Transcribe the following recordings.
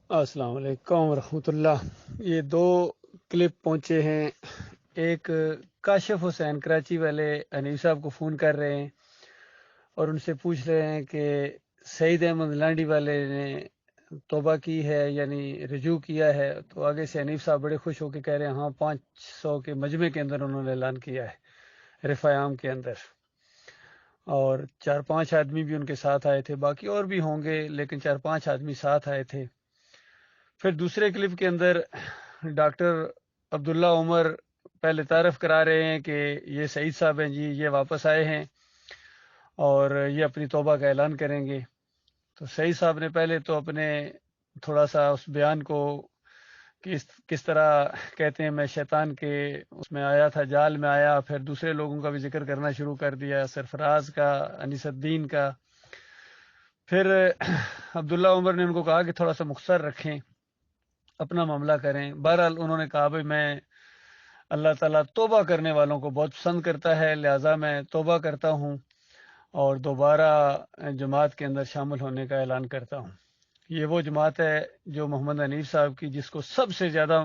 السلام علیکم ورحمۃ اللہ۔ یہ دو کلپ پہنچے ہیں۔ ایک کاشف حسین کراچی والے حنیف صاحب کو فون کر رہے ہیں اور ان سے پوچھ رہے ہیں کہ سعید احمد لانڈی والے نے توبہ کی ہے، یعنی رجوع کیا ہے۔ تو آگے سے حنیف صاحب بڑے خوش ہو کے کہہ رہے ہیں ہاں 500 کے مجمع کے اندر انہوں نے اعلان کیا ہے، رفع عام کے اندر، اور 4-5 آدمی بھی ان کے ساتھ آئے تھے، باقی اور بھی ہوں گے لیکن 4-5 آدمی ساتھ آئے تھے۔ پھر دوسرے کلپ کے اندر ڈاکٹر عبداللہ عمر پہلے تعارف کرا رہے ہیں کہ یہ سعید صاحب ہیں جی، یہ واپس آئے ہیں اور یہ اپنی توبہ کا اعلان کریں گے۔ تو سعید صاحب نے پہلے تو اپنے تھوڑا سا اس بیان کو کس طرح کہتے ہیں میں شیطان کے اس میں آیا تھا، جال میں آیا، پھر دوسرے لوگوں کا بھی ذکر کرنا شروع کر دیا، سرفراز کا، انیس الدین کا۔ پھر عبداللہ عمر نے ان کو کہا کہ تھوڑا سا مختصر رکھیں، اپنا معاملہ کریں۔ بہرحال انہوں نے کہا بھائی میں اللہ تعالیٰ توبہ کرنے والوں کو بہت پسند کرتا ہے، لہٰذا میں توبہ کرتا ہوں اور دوبارہ جماعت کے اندر شامل ہونے کا اعلان کرتا ہوں۔ یہ وہ جماعت ہے جو محمد حنیف صاحب کی، جس کو سب سے زیادہ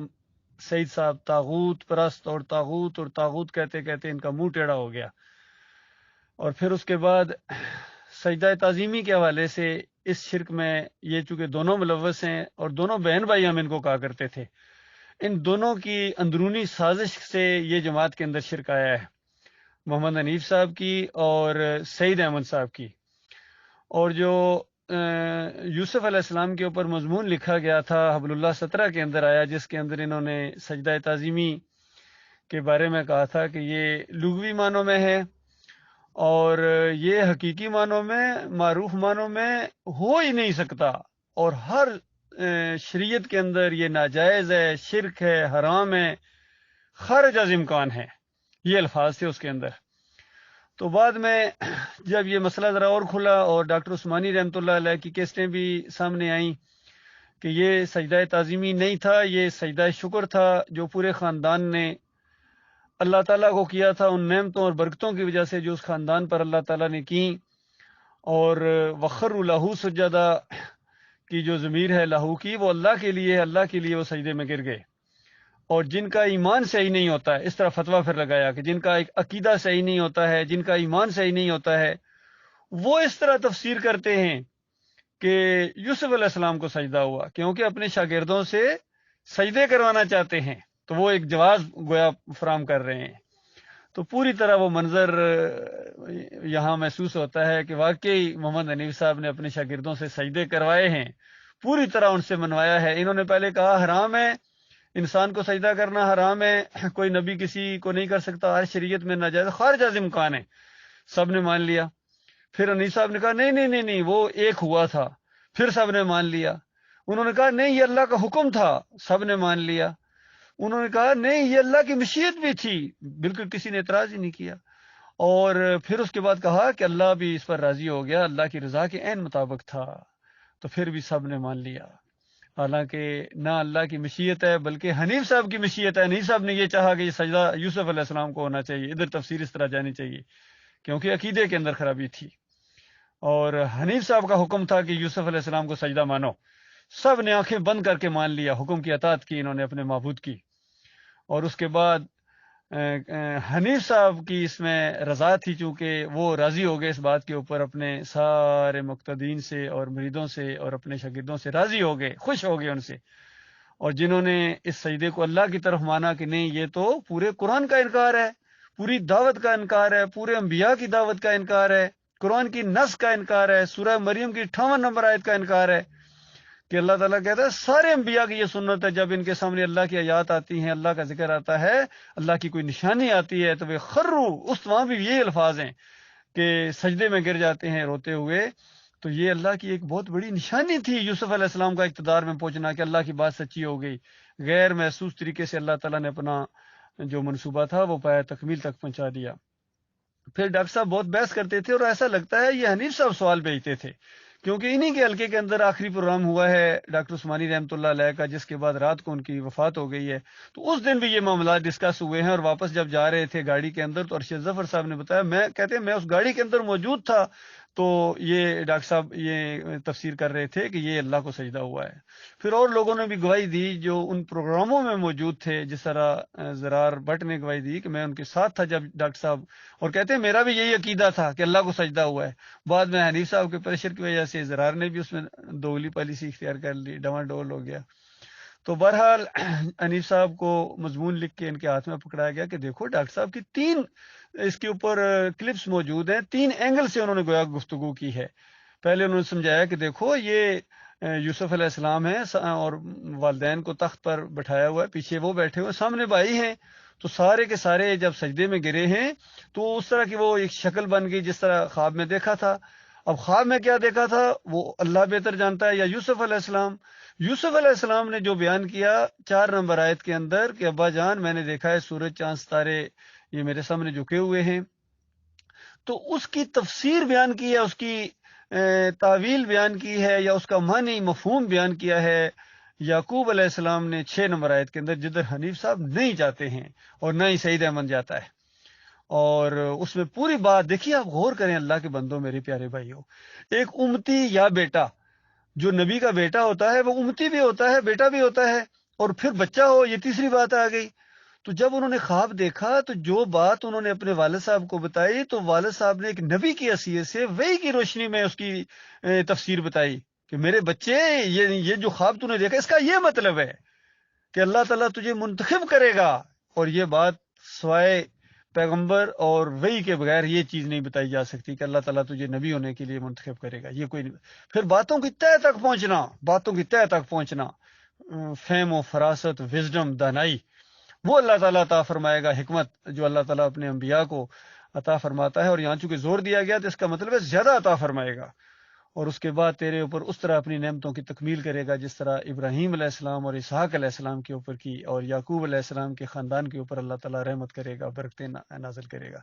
سعید صاحب طاغوت پرست اور طاغوت کہتے کہتے ان کا منہ ٹیڑھا ہو گیا۔ اور پھر اس کے بعد سجدہ تعظیمی کے حوالے سے اس شرک میں یہ چونکہ دونوں ملوث ہیں اور دونوں بہن بھائی ہم ان کو کہا کرتے تھے، ان دونوں کی اندرونی سازش سے یہ جماعت کے اندر شرک آیا ہے، محمد حنیف صاحب کی اور سعید احمد صاحب کی۔ اور جو یوسف علیہ السلام کے اوپر مضمون لکھا گیا تھا حبل اللہ 17 کے اندر آیا، جس کے اندر انہوں نے سجدہ تعظیمی کے بارے میں کہا تھا کہ یہ لغوی معنوں میں ہے اور یہ حقیقی معنوں میں، معروف معنوں میں ہو ہی نہیں سکتا، اور ہر شریعت کے اندر یہ ناجائز ہے، شرک ہے، حرام ہے، خارج از امکان ہے، یہ الفاظ تھے اس کے اندر۔ تو بعد میں جب یہ مسئلہ ذرا اور کھلا اور ڈاکٹر عثمانی رحمۃ اللہ علیہ کی کیسٹیں بھی سامنے آئیں کہ یہ سجدہ تعظیمی نہیں تھا، یہ سجدہ شکر تھا جو پورے خاندان نے اللہ تعالیٰ کو کیا تھا، ان نعمتوں اور برکتوں کی وجہ سے جو اس خاندان پر اللہ تعالیٰ نے کی۔ اور وخر لہو سجدہ کی جو ضمیر ہے لہو کی، وہ اللہ کے لیے ہے، اللہ کے لیے وہ سجدے میں گر گئے۔ اور جن کا ایمان صحیح نہیں ہوتا ہے، اس طرح فتویٰ پھر لگایا کہ جن کا ایک عقیدہ صحیح نہیں ہوتا ہے، جن کا ایمان صحیح نہیں ہوتا ہے، وہ اس طرح تفسیر کرتے ہیں کہ یوسف علیہ السلام کو سجدہ ہوا کیونکہ اپنے شاگردوں سے سجدے کروانا چاہتے ہیں، تو وہ ایک جواز گویا فراہم کر رہے ہیں۔ تو پوری طرح وہ منظر یہاں محسوس ہوتا ہے کہ واقعی محمد حنیف صاحب نے اپنے شاگردوں سے سجدے کروائے ہیں، پوری طرح ان سے منوایا ہے۔ انہوں نے پہلے کہا حرام ہے، انسان کو سجدہ کرنا حرام ہے، کوئی نبی کسی کو نہیں کر سکتا، ہر شریعت میں ناجائز، خارج از امکان ہے، سب نے مان لیا۔ پھر حنیف صاحب نے کہا نہیں نہیں نہیں نہیں، وہ ایک ہوا تھا، پھر سب نے مان لیا۔ انہوں نے کہا نہیں یہ اللہ کا حکم تھا، سب نے مان لیا۔ انہوں نے کہا نہیں یہ اللہ کی مشیت بھی تھی، بالکل کسی نے اعتراض ہی نہیں کیا۔ اور پھر اس کے بعد کہا کہ اللہ بھی اس پر راضی ہو گیا، اللہ کی رضا کے عین مطابق تھا، تو پھر بھی سب نے مان لیا۔ حالانکہ نہ اللہ کی مشیت ہے بلکہ حنیف صاحب کی مشیت ہے۔ حنیف صاحب نے یہ چاہا کہ یہ سجدہ یوسف علیہ السلام کو ہونا چاہیے، ادھر تفسیر اس طرح جانی چاہیے کیونکہ عقیدے کے اندر خرابی تھی، اور حنیف صاحب کا حکم تھا کہ یوسف علیہ السلام کو سجدہ مانو۔ سب نے آنکھیں بند کر کے مان لیا، حکم کی اطاعت کی انہوں نے اپنے معبود کی۔ اور اس کے بعد حنیف صاحب کی اس میں رضا تھی، چونکہ وہ راضی ہو گئے اس بات کے اوپر، اپنے سارے مقتدین سے اور مریدوں سے اور اپنے شاگردوں سے راضی ہو گئے، خوش ہو گئے ان سے۔ اور جنہوں نے اس سجدے کو اللہ کی طرف مانا کہ نہیں یہ تو پورے قرآن کا انکار ہے، پوری دعوت کا انکار ہے، پورے انبیاء کی دعوت کا انکار ہے، قرآن کی نص کا انکار ہے، سورہ مریم کی 58 نمبر آیت کا انکار ہے کہ اللہ تعالیٰ کہتا ہے سارے انبیاء کی یہ سنت ہے، جب ان کے سامنے اللہ کی آیات آتی ہیں، اللہ کا ذکر آتا ہے، اللہ کی کوئی نشانی آتی ہے، تو وہ خرو، اس وہاں بھی یہ الفاظ ہیں کہ سجدے میں گر جاتے ہیں روتے ہوئے۔ تو یہ اللہ کی ایک بہت بڑی نشانی تھی، یوسف علیہ السلام کا اقتدار میں پہنچنا، کہ اللہ کی بات سچی ہو گئی، غیر محسوس طریقے سے اللہ تعالیٰ نے اپنا جو منصوبہ تھا وہ پایا تکمیل تک پہنچا دیا۔ پھر ڈاکٹر صاحب بہت بحث کرتے تھے اور ایسا لگتا ہے یہ حنیف صاحب سوال بھیجتے تھے، کیونکہ انہی کے حلقے کے اندر آخری پروگرام ہوا ہے ڈاکٹر عثمانی رحمۃ اللہ علیہ کا، جس کے بعد رات کو ان کی وفات ہو گئی ہے۔ تو اس دن بھی یہ معاملات ڈسکس ہوئے ہیں، اور واپس جب جا رہے تھے گاڑی کے اندر تو ارشد ظفر صاحب نے بتایا، میں کہتے ہیں میں اس گاڑی کے اندر موجود تھا، تو یہ ڈاکٹر صاحب یہ تفسیر کر رہے تھے کہ یہ اللہ کو سجدہ ہوا ہے۔ پھر اور لوگوں نے بھی گواہی دی جو ان پروگراموں میں موجود تھے، جس طرح زرار بٹ نے گواہی دی کہ میں ان کے ساتھ تھا جب ڈاکٹر صاحب، اور کہتے ہیں میرا بھی یہی عقیدہ تھا کہ اللہ کو سجدہ ہوا ہے۔ بعد میں حنیف صاحب کے پریشر کی وجہ سے زرار نے بھی اس میں دوگلی پالیسی اختیار کر لی، ڈواں ڈول ہو گیا۔ تو بہرحال حنیف صاحب کو مضمون لکھ کے ان کے ہاتھ میں پکڑایا گیا کہ دیکھو ڈاکٹر صاحب کی 3 اس کے اوپر کلپس موجود ہیں، 3 اینگل سے انہوں نے گویا گفتگو کی ہے۔ پہلے انہوں نے سمجھایا کہ دیکھو یہ یوسف علیہ السلام ہے اور والدین کو تخت پر بٹھایا ہوا ہے، پیچھے وہ بیٹھے ہوئے، سامنے بھائی ہیں، تو سارے کے سارے جب سجدے میں گرے ہیں تو اس طرح کی وہ ایک شکل بن گئی جس طرح خواب میں دیکھا تھا۔ اب خواب میں کیا دیکھا تھا وہ اللہ بہتر جانتا ہے، یا یوسف علیہ السلام۔ یوسف علیہ السلام نے جو بیان کیا 4 نمبر آیت کے اندر کہ ابا جان میں نے دیکھا ہے سورج چاند ستارے یہ میرے سامنے جھکے ہوئے ہیں، تو اس کی تفسیر بیان کی ہے، اس کی تعویل بیان کی ہے، یا اس کا معنی مفہوم بیان کیا ہے یعقوب علیہ السلام نے 6 نمبر آیت کے اندر، جدھر حنیف صاحب نہیں جاتے ہیں اور نہ ہی سعید احمد جاتا ہے۔ اور اس میں پوری بات دیکھیے، آپ غور کریں اللہ کے بندوں، میرے پیارے بھائیوں، ایک امتی یا بیٹا، جو نبی کا بیٹا ہوتا ہے وہ امتی بھی ہوتا ہے، بیٹا بھی ہوتا ہے، اور پھر بچہ ہو، یہ تیسری بات آ گئی۔ تو جب انہوں نے خواب دیکھا تو جو بات انہوں نے اپنے والد صاحب کو بتائی تو والد صاحب نے ایک نبی کی حیثیت سے وحی کی روشنی میں اس کی تفسیر بتائی کہ میرے بچے یہ جو خواب تو نے دیکھا اس کا یہ مطلب ہے کہ اللہ تعالیٰ تجھے منتخب کرے گا، اور یہ بات سوائے پیغمبر اور وحی کے بغیر یہ چیز نہیں بتائی جا سکتی کہ اللہ تعالیٰ تجھے نبی ہونے کے لیے منتخب کرے گا، یہ کوئی نہیں۔ پھر باتوں کی تہہ تک پہنچنا، باتوں کی تہہ تک پہنچنا، فہم و فراست، وزڈم، دانائی، وہ اللہ تعالیٰ عطا فرمائے گا، حکمت جو اللہ تعالیٰ اپنے انبیاء کو عطا فرماتا ہے، اور یہاں چونکہ زور دیا گیا تو اس کا مطلب ہے زیادہ عطا فرمائے گا، اور اس کے بعد تیرے اوپر اس طرح اپنی نعمتوں کی تکمیل کرے گا جس طرح ابراہیم علیہ السلام اور اسحاق علیہ السلام کے اوپر کی، اور یعقوب علیہ السلام کے خاندان کے اوپر اللہ تعالیٰ رحمت کرے گا، برکتیں نازل کرے گا۔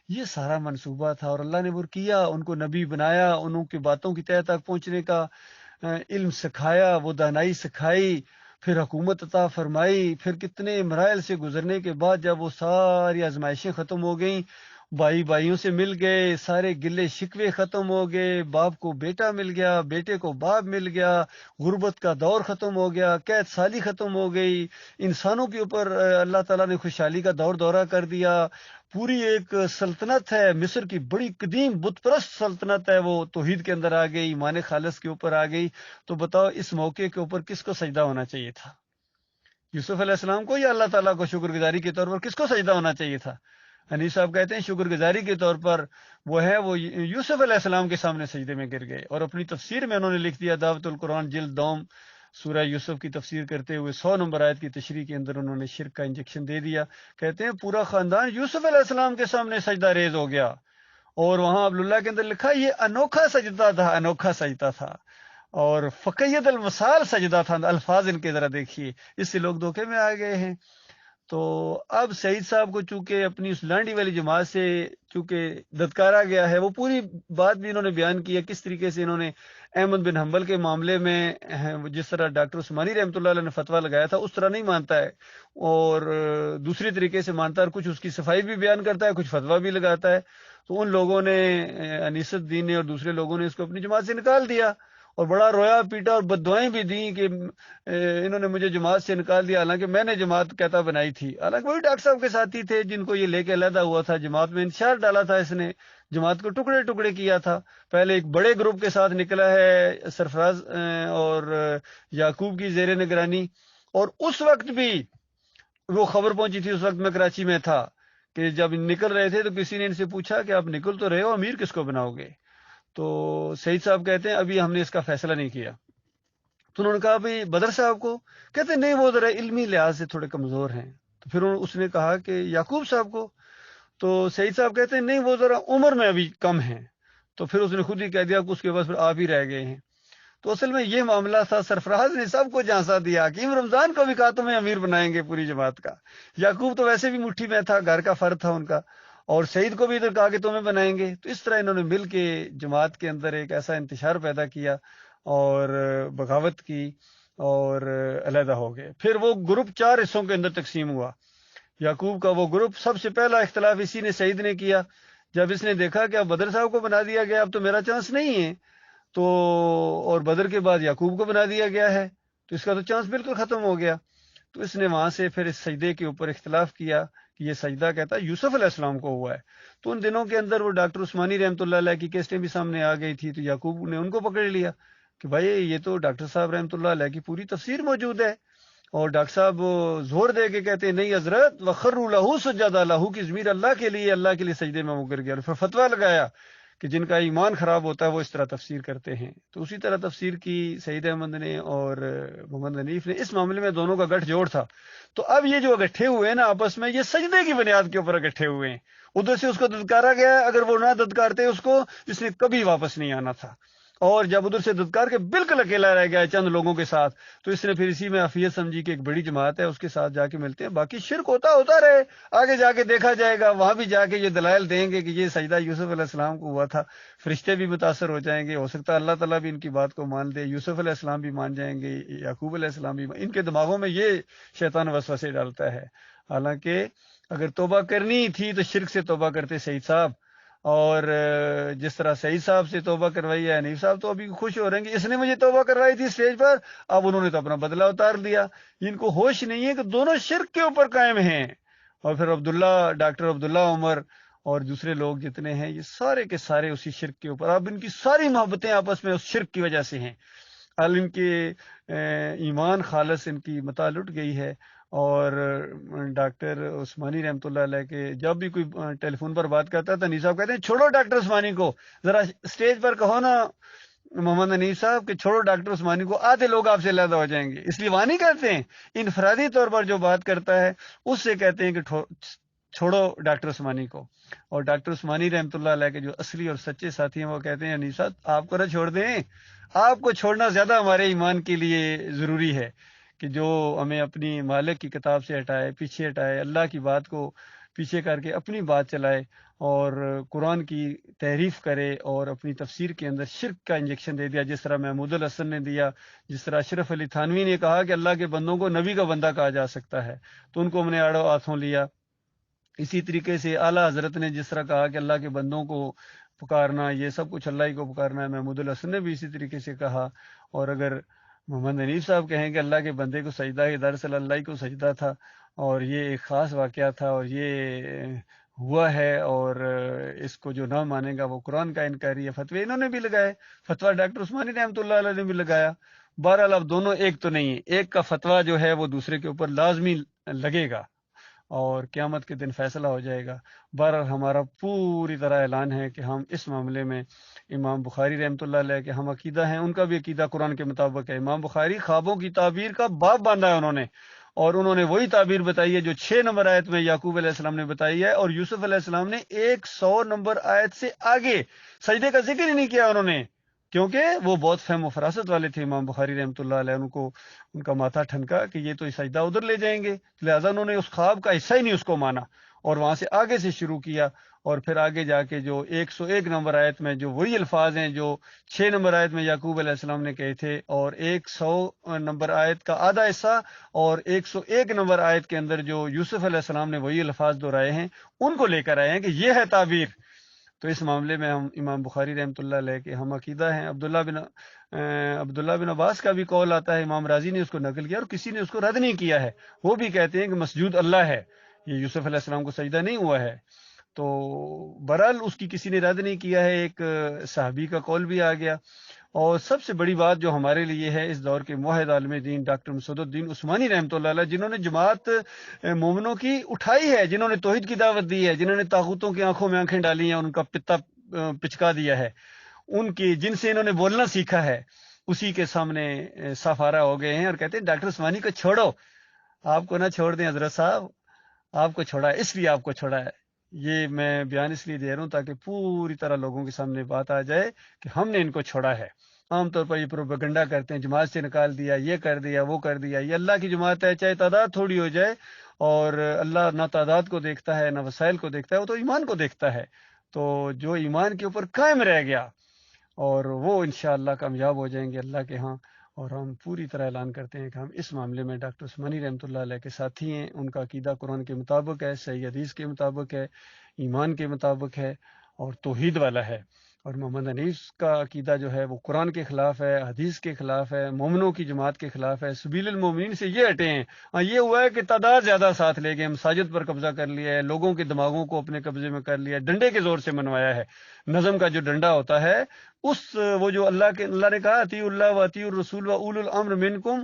یہ سارا منصوبہ تھا، اور اللہ نے وہ کیا، ان کو نبی بنایا، انہوں کی باتوں کی تہہ تک پہنچنے کا علم سکھایا، وہ دانائی سکھائی، پھر حکومت عطا فرمائی، پھر کتنے مراحل سے گزرنے کے بعد جب وہ ساری آزمائشیں ختم ہو گئیں، بھائی بھائیوں سے مل گئے، سارے گلے شکوے ختم ہو گئے، باپ کو بیٹا مل گیا، بیٹے کو باپ مل گیا، غربت کا دور ختم ہو گیا، قید سالی ختم ہو گئی، انسانوں کے اوپر اللہ تعالیٰ نے خوشحالی کا دور دورہ کر دیا، پوری ایک سلطنت ہے مصر کی، بڑی قدیم بت پرست سلطنت ہے، وہ توحید کے اندر آ گئی، ایمان خالص کے اوپر آ گئی۔ تو بتاؤ اس موقع کے اوپر کس کو سجدہ ہونا چاہیے تھا؟ یوسف علیہ السلام کو یا اللہ تعالیٰ کو شکر گزاری کے طور پر کس کو سجدہ ہونا چاہیے تھا؟ حنیف صاحب کہتے ہیں شکر گزاری کے طور پر وہ یوسف علیہ السلام کے سامنے سجدے میں گر گئے، اور اپنی تفسیر میں انہوں نے لکھ دیا، دعوت القرآن جلد دوم، سورہ یوسف کی تفسیر کرتے ہوئے 100 نمبر آیت کی تشریح کے اندر انہوں نے شرک کا انجیکشن دے دیا۔ کہتے ہیں پورا خاندان یوسف علیہ السلام کے سامنے سجدہ ریز ہو گیا، اور وہاں عبداللہ کے اندر لکھا یہ انوکھا سجدہ تھا، انوکھا سجدہ تھا، اور فقید المثال سجدہ تھا۔ الفاظ ان کے ذرا دیکھیے، اس سے لوگ دھوکے میں آ گئے ہیں۔ تو اب سعید صاحب کو چونکہ اپنی اس لانڈی والی جماعت سے چونکہ دھتکارا گیا ہے، وہ پوری بات بھی انہوں نے بیان کی ہے، کس طریقے سے انہوں نے احمد بن حنبل کے معاملے میں جس طرح ڈاکٹر عثمانی رحمۃ اللہ علیہ نے فتویٰ لگایا تھا اس طرح نہیں مانتا ہے، اور دوسری طریقے سے مانتا ہے، اور کچھ اس کی صفائی بھی بیان کرتا ہے، کچھ فتویٰ بھی لگاتا ہے۔ تو ان لوگوں نے انیس الدین نے اور دوسرے لوگوں نے اس کو اپنی جماعت سے نکال دیا، اور بڑا رویا پیٹا اور بددعائیں بھی دیں کہ انہوں نے مجھے جماعت سے نکال دیا، حالانکہ میں نے جماعت کہتا بنائی تھی، حالانکہ وہی ڈاکٹر صاحب کے ساتھی تھے جن کو یہ لے کے علیحدہ ہوا تھا، جماعت میں انتشار ڈالا تھا، اس نے جماعت کو ٹکڑے ٹکڑے کیا تھا۔ پہلے ایک بڑے گروپ کے ساتھ نکلا ہے سرفراز اور یعقوب کی زیر نگرانی، اور اس وقت بھی وہ خبر پہنچی تھی، اس وقت میں کراچی میں تھا، کہ جب نکل رہے تھے تو کسی نے ان سے پوچھا کہ آپ نکل تو رہے ہو، امیر کس کو بناؤ گے؟ تو سعید صاحب کہتے ہیں ابھی ہم نے اس کا فیصلہ نہیں کیا۔ تو انہوں نے کہا بھئی بدر صاحب کو؟ کہتے ہیں نہیں، وہ ذرا علمی لحاظ سے تھوڑے کمزور ہیں۔ تو پھر اس نے کہا کہ یعقوب صاحب کو؟ تو سعید صاحب کہتے ہیں نہیں، وہ ذرا عمر میں ابھی کم ہیں۔ تو پھر اس نے خود ہی کہہ دیا کہ اس کے بعد پھر آپ ہی رہ گئے ہیں۔ تو اصل میں یہ معاملہ تھا، سرفراز نے سب کو جھانسا دیا، حکیم رمضان کو بھی کہا تمہیں امیر بنائیں گے پوری جماعت کا، یعقوب تو ویسے بھی مٹھی میں تھا، گھر کا فرد تھا ان کا، اور سعید کو بھی ادھر کہا کہ تمہیں بنائیں گے۔ تو اس طرح انہوں نے مل کے جماعت کے اندر ایک ایسا انتشار پیدا کیا اور بغاوت کی، اور علیحدہ ہو گئے۔ پھر وہ گروپ 4 حصوں کے اندر تقسیم ہوا۔ یعقوب کا وہ گروپ، سب سے پہلا اختلاف اسی نے سعید نے کیا جب اس نے دیکھا کہ اب بدر صاحب کو بنا دیا گیا، اب تو میرا چانس نہیں ہے، تو اور بدر کے بعد یعقوب کو بنا دیا گیا ہے، تو اس کا تو چانس بالکل ختم ہو گیا. تو اس نے وہاں سے پھر اس سجدے کے اوپر اختلاف کیا کہ یہ سجدہ کہتا ہے یوسف علیہ السلام کو ہوا ہے. تو ان دنوں کے اندر وہ ڈاکٹر عثمانی رحمۃ اللہ علیہ کی کیسٹیں بھی سامنے آ گئی تھی، تو یعقوب نے ان کو پکڑ لیا کہ بھائی یہ تو ڈاکٹر صاحب رحمۃ اللہ علیہ کی پوری تفسیر موجود ہے. اور ڈاکٹر صاحب زور دے کے کہتے ہیں نہیں حضرت، وخروا لہ سجدا، لہو کی ضمیر اللہ کے لیے سجدے میں وہ گر گیا. اور پھر فتویٰ لگایا کہ جن کا ایمان خراب ہوتا ہے وہ اس طرح تفسیر کرتے ہیں. تو اسی طرح تفسیر کی سعید احمد نے اور محمد حنیف نے. اس معاملے میں دونوں کا گٹھ جوڑ تھا. تو اب یہ جو اکٹھے ہوئے ہیں نا آپس میں، یہ سجدے کی بنیاد کے اوپر اکٹھے ہوئے ہیں. ادھر سے اس کو ددکارا گیا، اگر وہ نہ ددکارتے اس کو، اس نے کبھی واپس نہیں آنا تھا. اور جب ادھر سے ددکار کے بالکل اکیلا رہ گیا چند لوگوں کے ساتھ، تو اس نے پھر اسی میں عافیت سمجھی کہ ایک بڑی جماعت ہے، اس کے ساتھ جا کے ملتے ہیں، باقی شرک ہوتا رہے، آگے جا کے دیکھا جائے گا، وہاں بھی جا کے یہ دلائل دیں گے کہ یہ سجدہ یوسف علیہ السلام کو ہوا تھا. فرشتے بھی متاثر ہو جائیں گے، ہو سکتا ہے اللہ تعالیٰ بھی ان کی بات کو مان دے، یوسف علیہ السلام بھی مان جائیں گے، یعقوب علیہ السلام بھی. ان کے دماغوں میں یہ شیطان وسوسے ڈالتا ہے. حالانکہ اگر توبہ کرنی تھی تو شرک سے توبہ کرتے سعید صاحب. اور جس طرح سعید صاحب سے توبہ کروائی ہے حنیف صاحب، تو ابھی خوش ہو رہے ہیں کہ اس نے مجھے توبہ کروائی تھی اسٹیج پر، اب انہوں نے تو اپنا بدلہ اتار لیا. ان کو ہوش نہیں ہے کہ دونوں شرک کے اوپر قائم ہیں. اور پھر ڈاکٹر عبداللہ عمر اور دوسرے لوگ جتنے ہیں، یہ سارے کے سارے اسی شرک کے اوپر. اب ان کی ساری محبتیں آپس میں اس شرک کی وجہ سے ہیں. ال ان کے ایمان خالص ان کی متاع لٹ گئی ہے. اور ڈاکٹر عثمانی رحمۃ اللہ علیہ کے جب بھی کوئی ٹیلی فون پر بات کرتا ہے تو حنیف صاحب کہتے ہیں چھوڑو ڈاکٹر عثمانی کو، ذرا اسٹیج پر کہو نا محمد حنیف صاحب کہ چھوڑو ڈاکٹر عثمانی کو، آدھے لوگ آپ سے علیحدہ ہو جائیں گے. اس لیے وہاں نہیں کہتے ہیں، انفرادی طور پر جو بات کرتا ہے اس سے کہتے ہیں کہ چھوڑو ڈاکٹر عثمانی کو. اور ڈاکٹر عثمانی رحمۃ اللہ علیہ کے جو اصلی اور سچے ساتھی ہیں وہ کہتے ہیں حنیف صاحب آپ کو نہ چھوڑ دیں، آپ کو چھوڑنا زیادہ ہمارے ایمان کے لیے ضروری ہے کہ جو ہمیں اپنی مالک کی کتاب سے پیچھے ہٹائے، اللہ کی بات کو پیچھے کر کے اپنی بات چلائے اور قرآن کی تحریف کرے اور اپنی تفسیر کے اندر شرک کا انجیکشن دے دیا، جس طرح محمود الحسن نے دیا، جس طرح اشرف علی تھانوی نے کہا کہ اللہ کے بندوں کو نبی کا بندہ کہا جا سکتا ہے، تو ان کو ہم نے آڑو ہاتھوں لیا. اسی طریقے سے اعلیٰ حضرت نے جس طرح کہا کہ اللہ کے بندوں کو پکارنا یہ سب کچھ اللہ ہی کو پکارنا ہے، محمود الحسن نے بھی اسی طریقے سے کہا. اور اگر محمد حنیف صاحب کہیں کہ اللہ کے بندے کو سجدہ ہے، دراصل اللہ کو سجدہ تھا اور یہ ایک خاص واقعہ تھا اور یہ ہوا ہے، اور اس کو جو نہ مانے گا وہ قرآن کا انکاری ہے. فتوی انہوں نے بھی لگائے، فتویٰ ڈاکٹر عثمانی رحمۃ اللہ علیہ نے بھی لگایا. بہرحال اب دونوں ایک تو نہیں ہے، ایک کا فتویٰ جو ہے وہ دوسرے کے اوپر لازمی لگے گا اور قیامت کے دن فیصلہ ہو جائے گا. بہرحال ہمارا پوری طرح اعلان ہے کہ ہم اس معاملے میں امام بخاری رحمۃ اللہ علیہ کے ہم عقیدہ ہیں، ان کا بھی عقیدہ قرآن کے مطابق ہے. امام بخاری خوابوں کی تعبیر کا باب باندھا ہے انہوں نے، اور انہوں نے وہی تعبیر بتائی ہے جو 6 نمبر آیت میں یعقوب علیہ السلام نے بتائی ہے، اور یوسف علیہ السلام نے 100 نمبر آیت سے آگے سجدے کا ذکر ہی نہیں کیا انہوں نے، کیونکہ وہ بہت فہم و فراست والے تھے امام بخاری رحمۃ اللہ علیہ. ان کا ماتھا ٹھنکا کہ یہ تو سجدہ ادھر لے جائیں گے، لہذا انہوں نے اس خواب کا حصہ ہی نہیں اس کو مانا اور وہاں سے آگے سے شروع کیا. اور پھر آگے جا کے جو 101 نمبر آیت میں جو وہی الفاظ ہیں جو 6 نمبر آیت میں یعقوب علیہ السلام نے کہے تھے، اور 100 نمبر آیت کا آدھا حصہ اور 101 نمبر آیت کے اندر جو یوسف علیہ السلام نے وہی الفاظ دہرائے ہیں، ان کو لے کر آئے ہیں کہ یہ ہے تعبیر. تو اس معاملے میں ہم امام بخاری رحمۃ اللہ علیہ کے ہم عقیدہ ہیں. عبداللہ بن عباس کا بھی قول آتا ہے، امام راضی نے اس کو نقل کیا اور کسی نے اس کو رد نہیں کیا ہے. وہ بھی کہتے ہیں کہ مسجود اللہ ہے، یہ یوسف علیہ السلام کو سجدہ نہیں ہوا ہے. تو برحال اس کی کسی نے رد نہیں کیا ہے، ایک صحابی کا قول بھی آ گیا. اور سب سے بڑی بات جو ہمارے لیے ہے اس دور کے موحد عالم دین ڈاکٹر مسعود الدین عثمانی رحمۃ اللہ علیہ، جنہوں نے جماعت مومنوں کی اٹھائی ہے، جنہوں نے توحید کی دعوت دی ہے، جنہوں نے طاغوتوں کی آنکھوں میں آنکھیں ڈالی ہیں اور ان کا پتا پچکا دیا ہے، ان کی جن سے انہوں نے بولنا سیکھا ہے، اسی کے سامنے سفارہ ہو گئے ہیں اور کہتے ہیں ڈاکٹر عثمانی کو چھوڑو. آپ کو نہ چھوڑ دیں حضرت صاحب، آپ کو چھوڑا ہے، اس لیے آپ کو چھوڑا ہے. یہ میں بیان اس لیے دے رہا ہوں تاکہ پوری طرح لوگوں کے سامنے بات آ جائے کہ ہم نے ان کو چھوڑا ہے. عام طور پر یہ پروپیگنڈا کرتے ہیں جماعت سے نکال دیا، یہ کر دیا، وہ کر دیا. یہ اللہ کی جماعت ہے، چاہے تعداد تھوڑی ہو جائے، اور اللہ نہ تعداد کو دیکھتا ہے نہ وسائل کو دیکھتا ہے، وہ تو ایمان کو دیکھتا ہے. تو جو ایمان کے اوپر قائم رہ گیا اور وہ انشاءاللہ کامیاب ہو جائیں گے اللہ کے ہاں. اور ہم پوری طرح اعلان کرتے ہیں کہ ہم اس معاملے میں ڈاکٹر عثمانی رحمۃ اللہ علیہ کے ساتھی ہیں. ان کا عقیدہ قرآن کے مطابق ہے، صحیح حدیث کے مطابق ہے، ایمان کے مطابق ہے. اور توحید والا ہے، اور محمد انیس کا عقیدہ جو ہے وہ قرآن کے خلاف ہے، حدیث کے خلاف ہے، مومنوں کی جماعت کے خلاف ہے، سبیل المومنین سے یہ ہٹے ہیں۔ ہاں یہ ہوا ہے کہ تعداد زیادہ ساتھ لے گئے، مساجد پر قبضہ کر لیا ہے، لوگوں کے دماغوں کو اپنے قبضے میں کر لیا ہے، ڈنڈے کے زور سے منوایا ہے۔ نظم کا جو ڈنڈا ہوتا ہے وہ جو اللہ نے کہا اطیعوا اللہ و اطیعوا الرسول و اولو الامر منکم